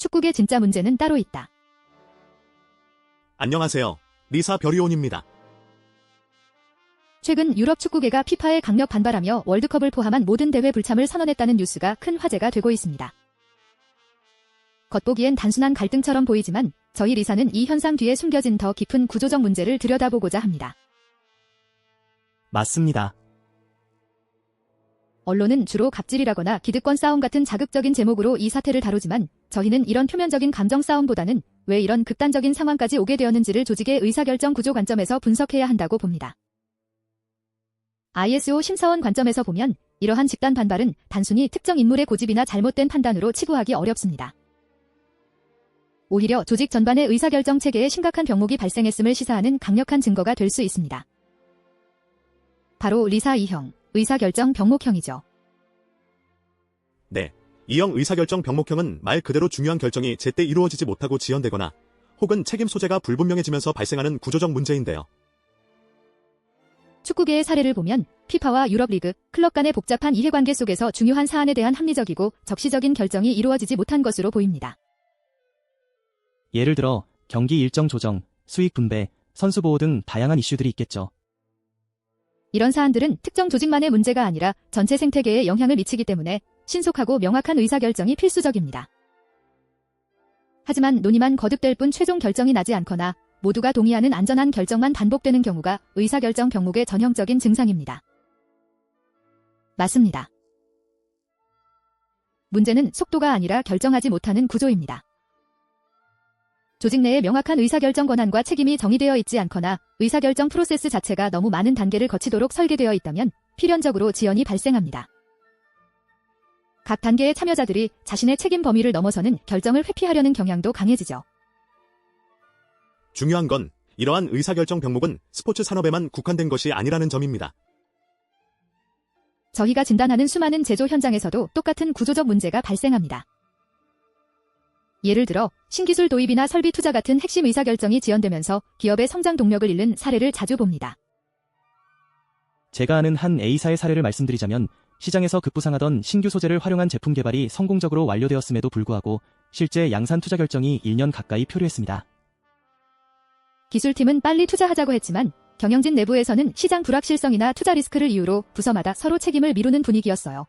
축구계 진짜 문제는 따로 있다. 안녕하세요. 리사 별이온입니다. 최근 유럽 축구계가 피파에 강력 반발하며 월드컵을 포함한 모든 대회 불참을 선언했다는 뉴스가 큰 화제가 되고 있습니다. 겉보기엔 단순한 갈등처럼 보이지만 저희 리사는 이 현상 뒤에 숨겨진 더 깊은 구조적 문제를 들여다보고자 합니다. 맞습니다. 언론은 주로 갑질이라거나 기득권 싸움 같은 자극적인 제목으로 이 사태를 다루지만 저희는 이런 표면적인 감정 싸움보다는 왜 이런 극단적인 상황까지 오게 되었는지를 조직의 의사결정 구조 관점에서 분석해야 한다고 봅니다. ISO 심사원 관점에서 보면 이러한 집단 반발은 단순히 특정 인물의 고집이나 잘못된 판단으로 치부하기 어렵습니다. 오히려 조직 전반의 의사결정 체계에 심각한 병목이 발생했음을 시사하는 강력한 증거가 될 수 있습니다. 바로 리사 2형, 의사결정 병목형이죠. 네, 이형 의사결정 병목형은 말 그대로 중요한 결정이 제때 이루어지지 못하고 지연되거나 혹은 책임 소재가 불분명해지면서 발생하는 구조적 문제인데요. 축구계의 사례를 보면 피파와 유럽리그, 클럽 간의 복잡한 이해관계 속에서 중요한 사안에 대한 합리적이고 적시적인 결정이 이루어지지 못한 것으로 보입니다. 예를 들어 경기 일정 조정, 수익 분배, 선수 보호 등 다양한 이슈들이 있겠죠. 이런 사안들은 특정 조직만의 문제가 아니라 전체 생태계에 영향을 미치기 때문에 신속하고 명확한 의사결정이 필수적입니다. 하지만 논의만 거듭될 뿐 최종 결정이 나지 않거나 모두가 동의하는 안전한 결정만 반복되는 경우가 의사결정 병목의 전형적인 증상입니다. 맞습니다. 문제는 속도가 아니라 결정하지 못하는 구조입니다. 조직 내에 명확한 의사결정 권한과 책임이 정의되어 있지 않거나 의사결정 프로세스 자체가 너무 많은 단계를 거치도록 설계되어 있다면 필연적으로 지연이 발생합니다. 각 단계의 참여자들이 자신의 책임 범위를 넘어서는 결정을 회피하려는 경향도 강해지죠. 중요한 건 이러한 의사결정 병목은 스포츠 산업에만 국한된 것이 아니라는 점입니다. 저희가 진단하는 수많은 제조 현장에서도 똑같은 구조적 문제가 발생합니다. 예를 들어 신기술 도입이나 설비 투자 같은 핵심 의사결정이 지연되면서 기업의 성장 동력을 잃는 사례를 자주 봅니다. 제가 아는 한 A사의 사례를 말씀드리자면 시장에서 급부상하던 신규 소재를 활용한 제품 개발이 성공적으로 완료되었음에도 불구하고 실제 양산 투자 결정이 1년 가까이 표류했습니다. 기술팀은 빨리 투자하자고 했지만 경영진 내부에서는 시장 불확실성이나 투자 리스크를 이유로 부서마다 서로 책임을 미루는 분위기였어요.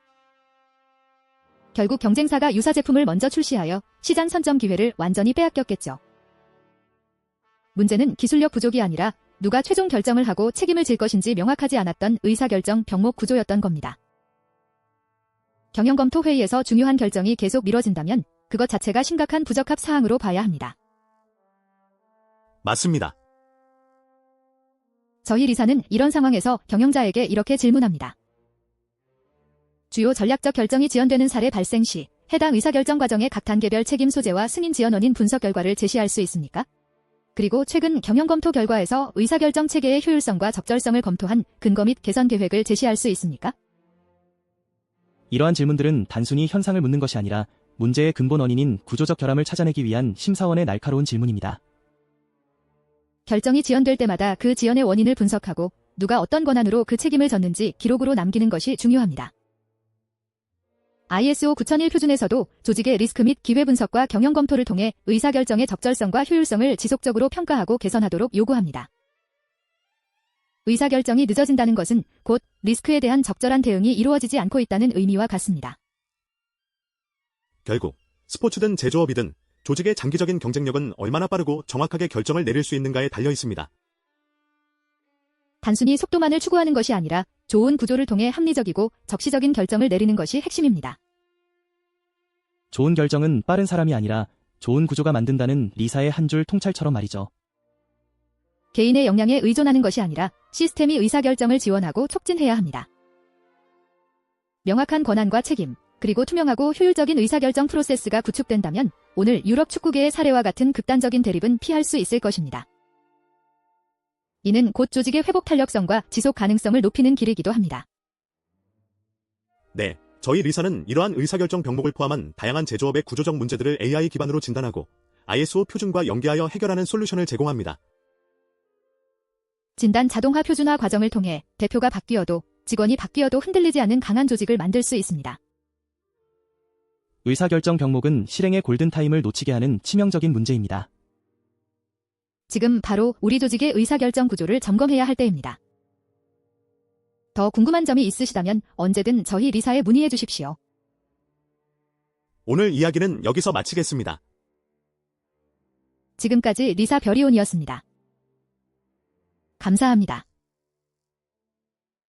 결국 경쟁사가 유사 제품을 먼저 출시하여 시장 선점 기회를 완전히 빼앗겼겠죠. 문제는 기술력 부족이 아니라 누가 최종 결정을 하고 책임을 질 것인지 명확하지 않았던 의사결정 병목 구조였던 겁니다. 경영검토 회의에서 중요한 결정이 계속 미뤄진다면 그것 자체가 심각한 부적합 사항으로 봐야 합니다. 맞습니다. 저희 리사는 이런 상황에서 경영자에게 이렇게 질문합니다. 주요 전략적 결정이 지연되는 사례 발생 시 해당 의사결정 과정의 각 단계별 책임 소재와 승인 지연 원인 분석 결과를 제시할 수 있습니까? 그리고 최근 경영검토 결과에서 의사결정 체계의 효율성과 적절성을 검토한 근거 및 개선 계획을 제시할 수 있습니까? 이러한 질문들은 단순히 현상을 묻는 것이 아니라 문제의 근본 원인인 구조적 결함을 찾아내기 위한 심사원의 날카로운 질문입니다. 결정이 지연될 때마다 그 지연의 원인을 분석하고 누가 어떤 권한으로 그 책임을 졌는지 기록으로 남기는 것이 중요합니다. ISO 9001 표준에서도 조직의 리스크 및 기회 분석과 경영 검토를 통해 의사결정의 적절성과 효율성을 지속적으로 평가하고 개선하도록 요구합니다. 의사결정이 늦어진다는 것은 곧 리스크에 대한 적절한 대응이 이루어지지 않고 있다는 의미와 같습니다. 결국 스포츠든 제조업이든 조직의 장기적인 경쟁력은 얼마나 빠르고 정확하게 결정을 내릴 수 있는가에 달려 있습니다. 단순히 속도만을 추구하는 것이 아니라 좋은 구조를 통해 합리적이고 적시적인 결정을 내리는 것이 핵심입니다. 좋은 결정은 빠른 사람이 아니라 좋은 구조가 만든다는 리사의 한 줄 통찰처럼 말이죠. 개인의 역량에 의존하는 것이 아니라 시스템이 의사결정을 지원하고 촉진해야 합니다. 명확한 권한과 책임, 그리고 투명하고 효율적인 의사결정 프로세스가 구축된다면 오늘 유럽 축구계의 사례와 같은 극단적인 대립은 피할 수 있을 것입니다. 이는 곧 조직의 회복 탄력성과 지속 가능성을 높이는 길이기도 합니다. 네, 저희 리사는 이러한 의사결정 병목을 포함한 다양한 제조업의 구조적 문제들을 AI 기반으로 진단하고 ISO 표준과 연계하여 해결하는 솔루션을 제공합니다. 진단 자동화 표준화 과정을 통해 대표가 바뀌어도 직원이 바뀌어도 흔들리지 않는 강한 조직을 만들 수 있습니다. 의사결정 병목은 실행의 골든타임을 놓치게 하는 치명적인 문제입니다. 지금 바로 우리 조직의 의사결정 구조를 점검해야 할 때입니다. 더 궁금한 점이 있으시다면 언제든 저희 리사에 문의해 주십시오. 오늘 이야기는 여기서 마치겠습니다. 지금까지 리사 별이온이었습니다. 감사합니다.